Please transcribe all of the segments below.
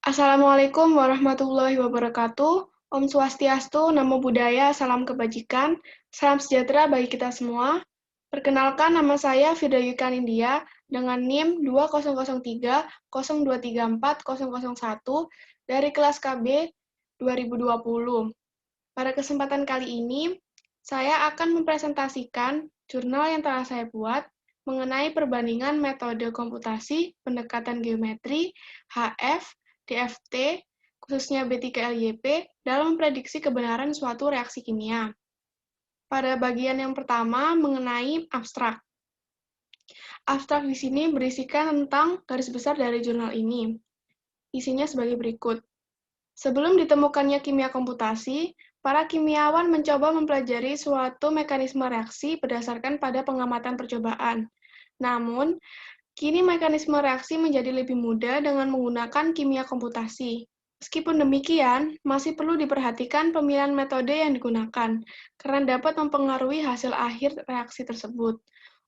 Assalamualaikum warahmatullahi wabarakatuh. Om Swastiastu, Namo Buddhaya, Salam Kebajikan, Salam Sejahtera bagi kita semua. Perkenalkan, nama saya Firda Yukan India dengan NIM 200302340001 dari kelas KB 2020. Pada kesempatan kali ini, saya akan mempresentasikan jurnal yang telah saya buat mengenai perbandingan metode komputasi pendekatan geometri, HF, DFT, khususnya B3LYP, dalam memprediksi kebenaran suatu reaksi kimia. Pada bagian yang pertama mengenai abstrak. Abstrak di sini berisikan tentang garis besar dari jurnal ini. Isinya sebagai berikut. Sebelum ditemukannya kimia komputasi, para kimiawan mencoba mempelajari suatu mekanisme reaksi berdasarkan pada pengamatan percobaan. Namun, kini mekanisme reaksi menjadi lebih mudah dengan menggunakan kimia komputasi. Meskipun demikian, masih perlu diperhatikan pemilihan metode yang digunakan, karena dapat mempengaruhi hasil akhir reaksi tersebut.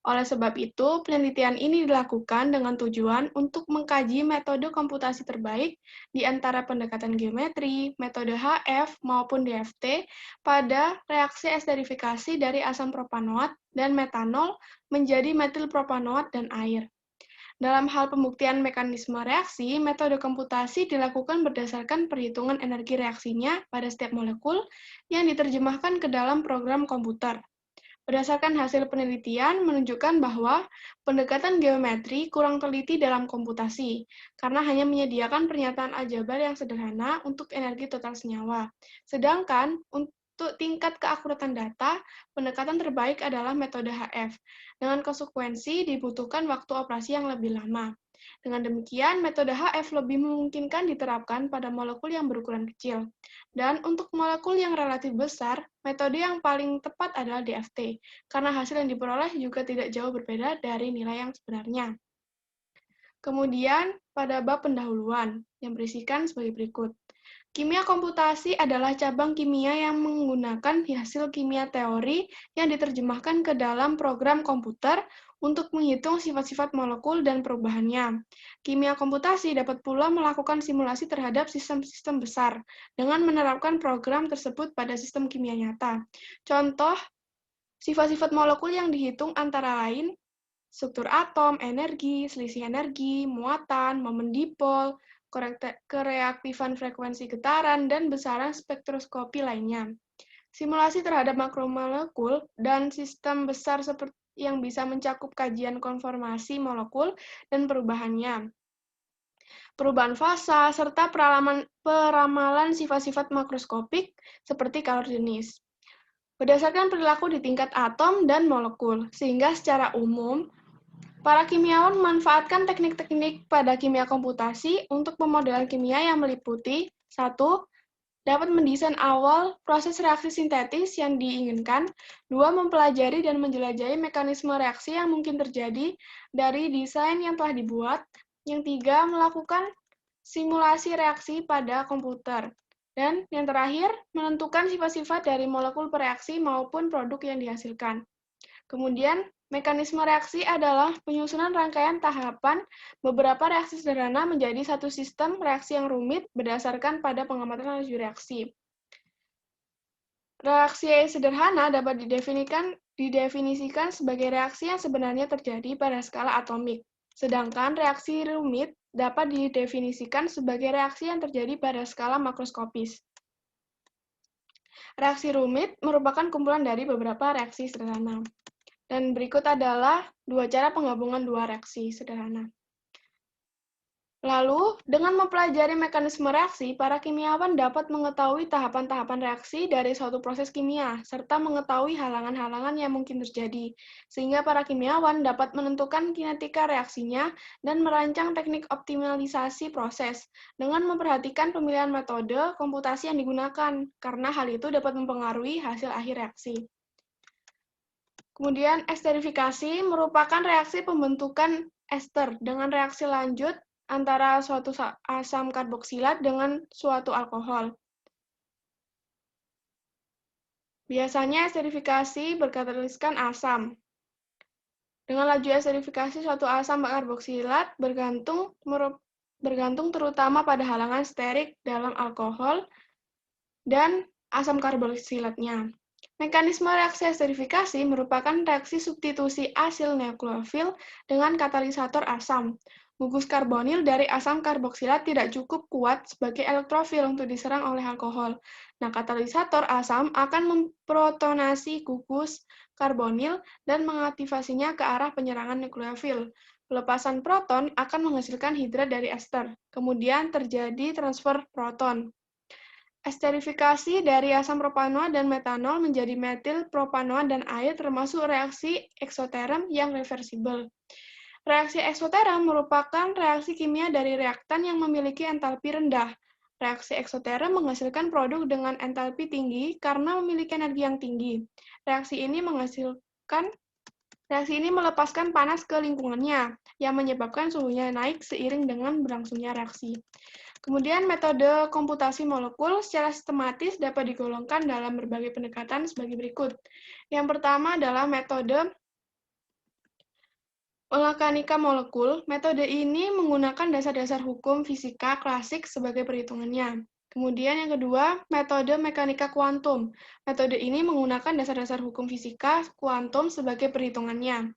Oleh sebab itu, penelitian ini dilakukan dengan tujuan untuk mengkaji metode komputasi terbaik di antara pendekatan geometri, metode HF, maupun DFT pada reaksi esterifikasi dari asam propanoat dan metanol menjadi metil propanoat dan air. Dalam hal pembuktian mekanisme reaksi, metode komputasi dilakukan berdasarkan perhitungan energi reaksinya pada setiap molekul yang diterjemahkan ke dalam program komputer. Berdasarkan hasil penelitian menunjukkan bahwa pendekatan geometri kurang teliti dalam komputasi, karena hanya menyediakan pernyataan aljabar yang sederhana untuk energi total senyawa. Sedangkan untuk tingkat keakuratan data, pendekatan terbaik adalah metode HF. Dengan konsekuensi, dibutuhkan waktu operasi yang lebih lama. Dengan demikian, metode HF lebih memungkinkan diterapkan pada molekul yang berukuran kecil. Dan untuk molekul yang relatif besar, metode yang paling tepat adalah DFT, karena hasil yang diperoleh juga tidak jauh berbeda dari nilai yang sebenarnya. Kemudian, pada bab pendahuluan, yang berisikan sebagai berikut. Kimia komputasi adalah cabang kimia yang menggunakan hasil kimia teori yang diterjemahkan ke dalam program komputer untuk menghitung sifat-sifat molekul dan perubahannya. Kimia komputasi dapat pula melakukan simulasi terhadap sistem-sistem besar dengan menerapkan program tersebut pada sistem kimia nyata. Contoh, sifat-sifat molekul yang dihitung antara lain struktur atom, energi, selisih energi, muatan, momen dipol, kereaktifan frekuensi getaran, dan besaran spektroskopi lainnya. Simulasi terhadap makromolekul dan sistem besar seperti yang bisa mencakup kajian konformasi molekul dan perubahannya, perubahan fasa, serta peramalan sifat-sifat makroskopik seperti kalor jenis. Berdasarkan perilaku di tingkat atom dan molekul, sehingga secara umum, para kimiawan memanfaatkan teknik-teknik pada kimia komputasi untuk pemodelan kimia yang meliputi 1. Dapat mendesain awal proses reaksi sintetis yang diinginkan. 2. Mempelajari dan menjelajahi mekanisme reaksi yang mungkin terjadi dari desain yang telah dibuat. Yang 3. Melakukan simulasi reaksi pada komputer. Dan yang terakhir, menentukan sifat-sifat dari molekul bereaksi maupun produk yang dihasilkan. Kemudian, mekanisme reaksi adalah penyusunan rangkaian tahapan beberapa reaksi sederhana menjadi satu sistem reaksi yang rumit berdasarkan pada pengamatan laju reaksi. Reaksi sederhana dapat didefinisikan sebagai reaksi yang sebenarnya terjadi pada skala atomik, sedangkan reaksi rumit dapat didefinisikan sebagai reaksi yang terjadi pada skala makroskopis. Reaksi rumit merupakan kumpulan dari beberapa reaksi sederhana. Dan berikut adalah dua cara penggabungan dua reaksi sederhana. Lalu, dengan mempelajari mekanisme reaksi, para kimiawan dapat mengetahui tahapan-tahapan reaksi dari suatu proses kimia, serta mengetahui halangan-halangan yang mungkin terjadi, sehingga para kimiawan dapat menentukan kinetika reaksinya dan merancang teknik optimalisasi proses, dengan memperhatikan pemilihan metode komputasi yang digunakan, karena hal itu dapat mempengaruhi hasil akhir reaksi. Kemudian, esterifikasi merupakan reaksi pembentukan ester dengan reaksi lanjut antara suatu asam karboksilat dengan suatu alkohol. Biasanya esterifikasi berkataliskan asam. Dengan laju esterifikasi suatu asam karboksilat bergantung bergantung terutama pada halangan sterik dalam alkohol dan asam karboksilatnya. Mekanisme reaksi esterifikasi merupakan reaksi substitusi asil nukleofil dengan katalisator asam. Gugus karbonil dari asam karboksilat tidak cukup kuat sebagai elektrofil untuk diserang oleh alkohol. Nah, katalisator asam akan memprotonasi gugus karbonil dan mengaktifasinya ke arah penyerangan nukleofil. Pelepasan proton akan menghasilkan hidrat dari ester. Kemudian terjadi transfer proton. Esterifikasi dari asam propanoa dan metanol menjadi metil propanoa dan air termasuk reaksi eksoterm yang reversibel. Reaksi eksoterm merupakan reaksi kimia dari reaktan yang memiliki entalpi rendah. Reaksi eksoterm menghasilkan produk dengan entalpi tinggi karena memiliki energi yang tinggi. Reaksi ini melepaskan panas ke lingkungannya, yang menyebabkan suhunya naik seiring dengan berlangsungnya reaksi. Kemudian metode komputasi molekul secara sistematis dapat digolongkan dalam berbagai pendekatan sebagai berikut. Yang pertama adalah metode mekanika molekul. Metode ini menggunakan dasar-dasar hukum fisika klasik sebagai perhitungannya. Kemudian yang kedua, metode mekanika kuantum. Metode ini menggunakan dasar-dasar hukum fisika kuantum sebagai perhitungannya,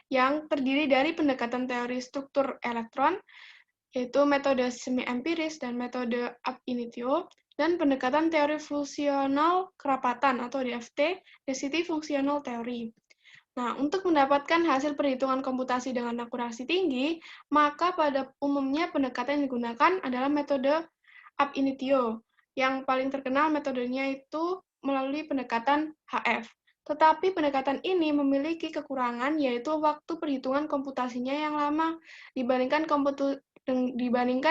yang terdiri dari pendekatan teori struktur elektron, yaitu metode semi-empiris dan metode ab initio, dan pendekatan teori fungsional kerapatan atau DFT, density functional theory. Nah, untuk mendapatkan hasil perhitungan komputasi dengan akurasi tinggi, maka pada umumnya pendekatan yang digunakan adalah metode ab initio. Yang paling terkenal metodenya itu melalui pendekatan HF. Tetapi pendekatan ini memiliki kekurangan, yaitu waktu perhitungan komputasinya yang lama dibandingkan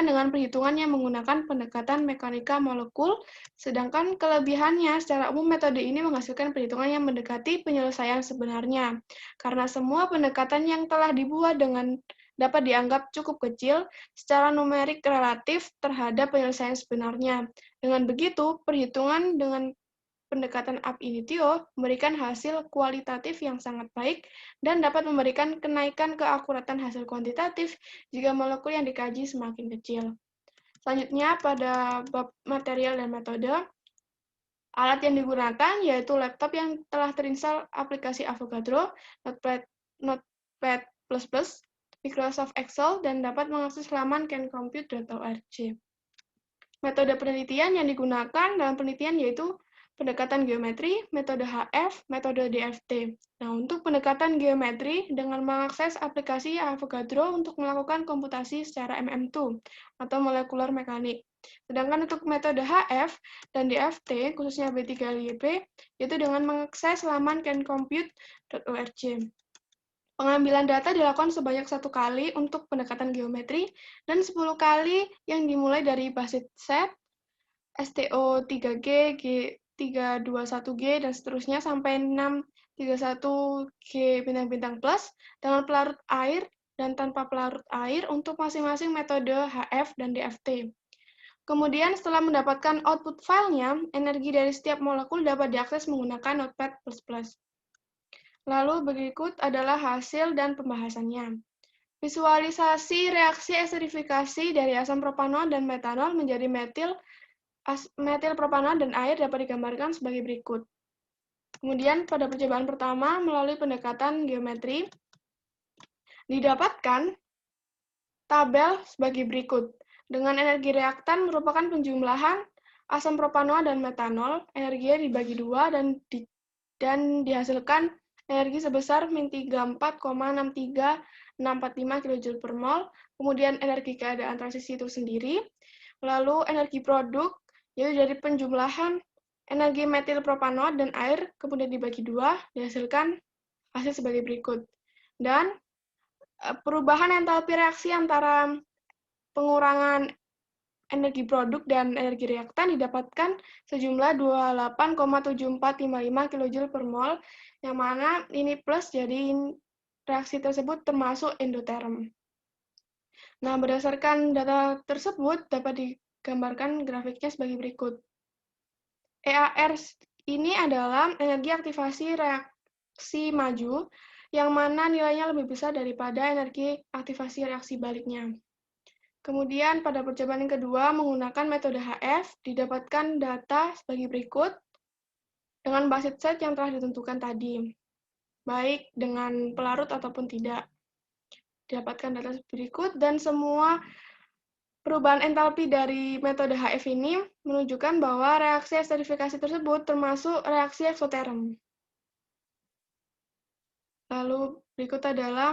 dengan perhitungan yang menggunakan pendekatan mekanika molekul, sedangkan kelebihannya secara umum metode ini menghasilkan perhitungan yang mendekati penyelesaian sebenarnya. Karena semua pendekatan yang telah dibuat dapat dianggap cukup kecil secara numerik relatif terhadap penyelesaian sebenarnya. Dengan begitu, perhitungan dengan pendekatan ab initio memberikan hasil kualitatif yang sangat baik dan dapat memberikan kenaikan keakuratan hasil kuantitatif jika molekul yang dikaji semakin kecil. Selanjutnya, +pada bab material dan metode, alat yang digunakan yaitu laptop yang telah terinstall aplikasi Avogadro, Notepad++, Microsoft Excel, dan dapat mengakses laman cancompute.org. Metode penelitian yang digunakan dalam penelitian yaitu pendekatan geometri, metode HF, metode DFT. Nah, untuk pendekatan geometri dengan mengakses aplikasi Avogadro untuk melakukan komputasi secara MM2 atau molekular mekanik. Sedangkan untuk metode HF dan DFT, khususnya B3LYP, yaitu dengan mengakses laman cancompute.org. Pengambilan data dilakukan sebanyak 1 kali untuk pendekatan geometri dan 10 kali yang dimulai dari basis set, STO3G, G321G, dan seterusnya sampai 631G bintang-bintang plus dengan pelarut air dan tanpa pelarut air untuk masing-masing metode HF dan DFT. Kemudian setelah mendapatkan output filenya, energi dari setiap molekul dapat diakses menggunakan Notepad++. Lalu berikut adalah hasil dan pembahasannya. Visualisasi reaksi esterifikasi dari asam propanoa dan metanol menjadi metil propanoa dan air dapat digambarkan sebagai berikut. Kemudian pada percobaan pertama melalui pendekatan geometri didapatkan tabel sebagai berikut. Dengan energi reaktan merupakan penjumlahan asam propanoa dan metanol, energinya dibagi dua dan dihasilkan energi sebesar min 34,63645 kJ per mol, kemudian energi keadaan transisi itu sendiri, lalu energi produk, yaitu dari penjumlahan energi metil propanoa dan air, kemudian dibagi dua, dihasilkan hasil sebagai berikut. Dan perubahan entalpi reaksi antara pengurangan energi produk dan energi reaktan didapatkan sejumlah 28,7455 kJ per mol, yang mana ini plus, jadi reaksi tersebut termasuk endoterm. Nah, berdasarkan data tersebut dapat digambarkan grafiknya sebagai berikut. EAR ini adalah energi aktivasi reaksi maju, yang mana nilainya lebih besar daripada energi aktivasi reaksi baliknya. Kemudian pada percobaan yang kedua menggunakan metode HF didapatkan data sebagai berikut dengan basis set yang telah ditentukan tadi, baik dengan pelarut ataupun tidak. Didapatkan data berikut dan semua perubahan entalpi dari metode HF ini menunjukkan bahwa reaksi esterifikasi tersebut termasuk reaksi eksoterm. Lalu berikut adalah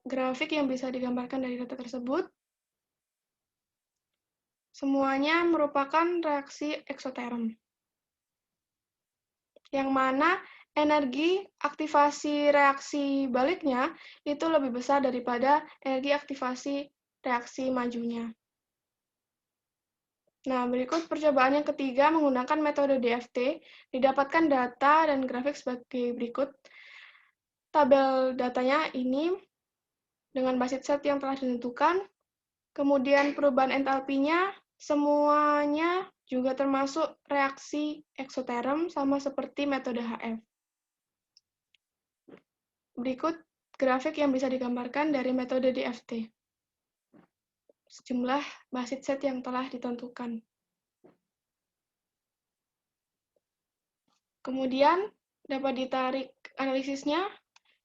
grafik yang bisa digambarkan dari data tersebut. Semuanya merupakan reaksi eksoterm, yang mana energi aktivasi reaksi baliknya itu lebih besar daripada energi aktivasi reaksi majunya. Nah, berikut percobaan yang ketiga menggunakan metode DFT, didapatkan data dan grafik sebagai berikut. Tabel datanya ini dengan basis set yang telah ditentukan, kemudian perubahan entalpinya semuanya juga termasuk reaksi eksoterm sama seperti metode HF. Berikut grafik yang bisa digambarkan dari metode DFT. Sejumlah basis set yang telah ditentukan. Kemudian dapat ditarik analisisnya,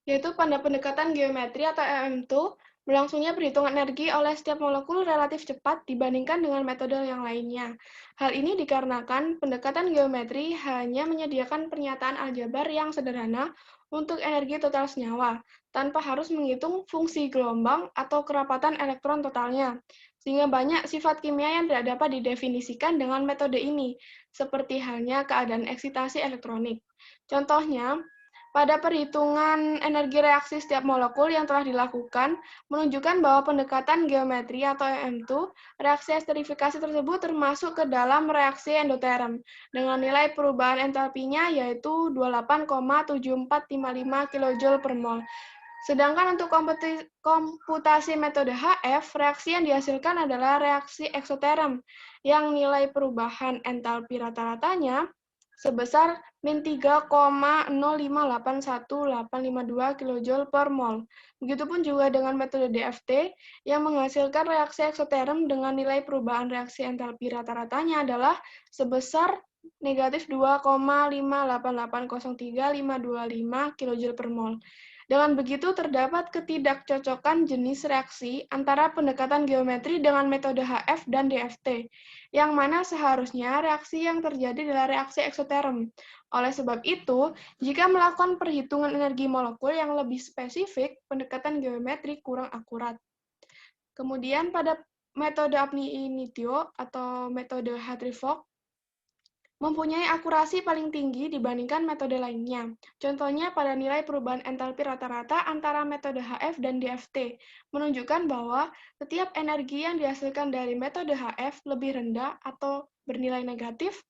yaitu pada pendekatan geometri atau EM2, berlangsungnya perhitungan energi oleh setiap molekul relatif cepat dibandingkan dengan metode yang lainnya. Hal ini dikarenakan pendekatan geometri hanya menyediakan pernyataan aljabar yang sederhana untuk energi total senyawa, tanpa harus menghitung fungsi gelombang atau kerapatan elektron totalnya, sehingga banyak sifat kimia yang tidak dapat didefinisikan dengan metode ini, seperti halnya keadaan eksitasi elektronik. Contohnya, pada perhitungan energi reaksi setiap molekul yang telah dilakukan, menunjukkan bahwa pendekatan geometri atau EM2, reaksi esterifikasi tersebut termasuk ke dalam reaksi endoterm, dengan nilai perubahan entalpinya yaitu 28,7455 kJ per mol. Sedangkan untuk komputasi metode HF, reaksi yang dihasilkan adalah reaksi eksoterm, yang nilai perubahan entalpi rata-ratanya sebesar min 3,0581852 kJ per mol. Begitupun juga dengan metode DFT yang menghasilkan reaksi eksoterm dengan nilai perubahan reaksi entalpi rata-ratanya adalah sebesar negatif 2,58803,525 kJ per mol. Dengan begitu, terdapat ketidakcocokan jenis reaksi antara pendekatan geometri dengan metode HF dan DFT, yang mana seharusnya reaksi yang terjadi adalah reaksi eksoterm. Oleh sebab itu, jika melakukan perhitungan energi molekul yang lebih spesifik, pendekatan geometri kurang akurat. Kemudian pada metode Apni-Initio atau metode Hartree-Fock, mempunyai akurasi paling tinggi dibandingkan metode lainnya. Contohnya pada nilai perubahan entalpi rata-rata antara metode HF dan DFT, menunjukkan bahwa setiap energi yang dihasilkan dari metode HF lebih rendah atau bernilai negatif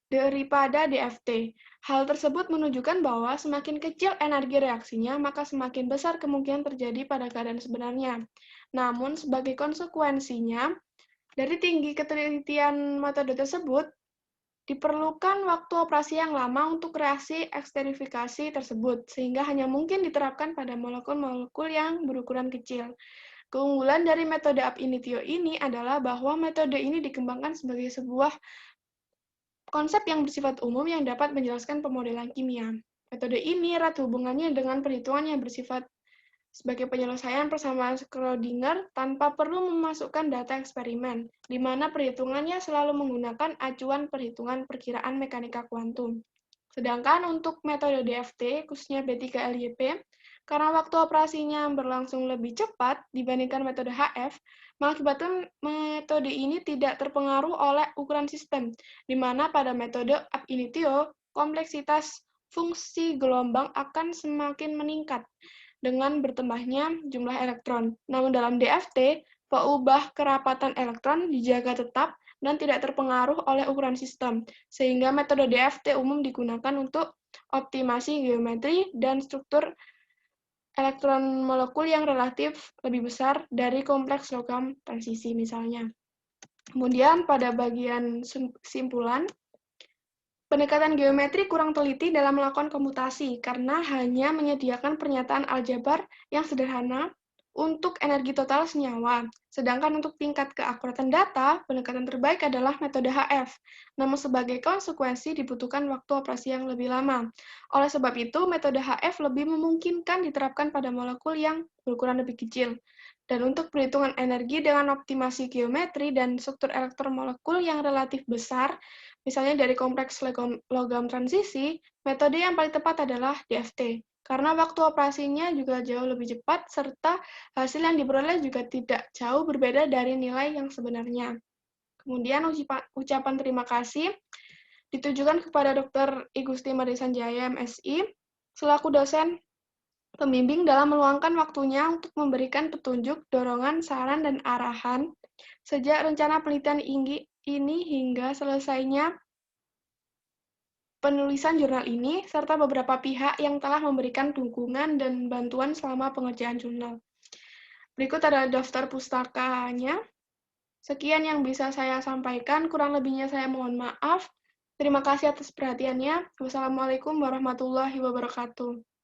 daripada DFT. Hal tersebut menunjukkan bahwa semakin kecil energi reaksinya, maka semakin besar kemungkinan terjadi pada keadaan sebenarnya. Namun, sebagai konsekuensinya, dari tinggi ketelitian metode tersebut, diperlukan waktu operasi yang lama untuk reaksi eksterifikasi tersebut, sehingga hanya mungkin diterapkan pada molekul-molekul yang berukuran kecil. Keunggulan dari metode ab initio ini adalah bahwa metode ini dikembangkan sebagai sebuah konsep yang bersifat umum yang dapat menjelaskan pemodelan kimia. Metode ini erat hubungannya dengan perhitungan yang bersifat sebagai penyelesaian persamaan Schrödinger tanpa perlu memasukkan data eksperimen, di mana perhitungannya selalu menggunakan acuan perhitungan perkiraan mekanika kuantum. Sedangkan untuk metode DFT, khususnya B3LYP, karena waktu operasinya berlangsung lebih cepat dibandingkan metode HF, mengakibatkan metode ini tidak terpengaruh oleh ukuran sistem, di mana pada metode ab initio, kompleksitas fungsi gelombang akan semakin meningkat dengan bertambahnya jumlah elektron. Namun dalam DFT, peubah kerapatan elektron dijaga tetap dan tidak terpengaruh oleh ukuran sistem, sehingga metode DFT umum digunakan untuk optimasi geometri dan struktur elektron molekul yang relatif lebih besar dari kompleks logam transisi misalnya. Kemudian pada bagian kesimpulan, pendekatan geometri kurang teliti dalam melakukan komputasi karena hanya menyediakan pernyataan aljabar yang sederhana untuk energi total senyawa. Sedangkan untuk tingkat keakuratan data, pendekatan terbaik adalah metode HF. Namun sebagai konsekuensi dibutuhkan waktu operasi yang lebih lama. Oleh sebab itu, metode HF lebih memungkinkan diterapkan pada molekul yang berukuran lebih kecil. Dan untuk perhitungan energi dengan optimasi geometri dan struktur elektromolekul yang relatif besar, misalnya dari kompleks logam transisi, metode yang paling tepat adalah DFT. Karena waktu operasinya juga jauh lebih cepat, serta hasil yang diperoleh juga tidak jauh berbeda dari nilai yang sebenarnya. Kemudian ucapan terima kasih ditujukan kepada Dr. I Gusti Marisanjaya MSI, selaku dosen pembimbing dalam meluangkan waktunya untuk memberikan petunjuk, dorongan, saran, dan arahan sejak rencana penelitian ini hingga selesainya penulisan jurnal ini, serta beberapa pihak yang telah memberikan dukungan dan bantuan selama pengerjaan jurnal. Berikut adalah daftar pustakanya. Sekian yang bisa saya sampaikan, kurang lebihnya saya mohon maaf. Terima kasih atas perhatiannya. Wassalamualaikum warahmatullahi wabarakatuh.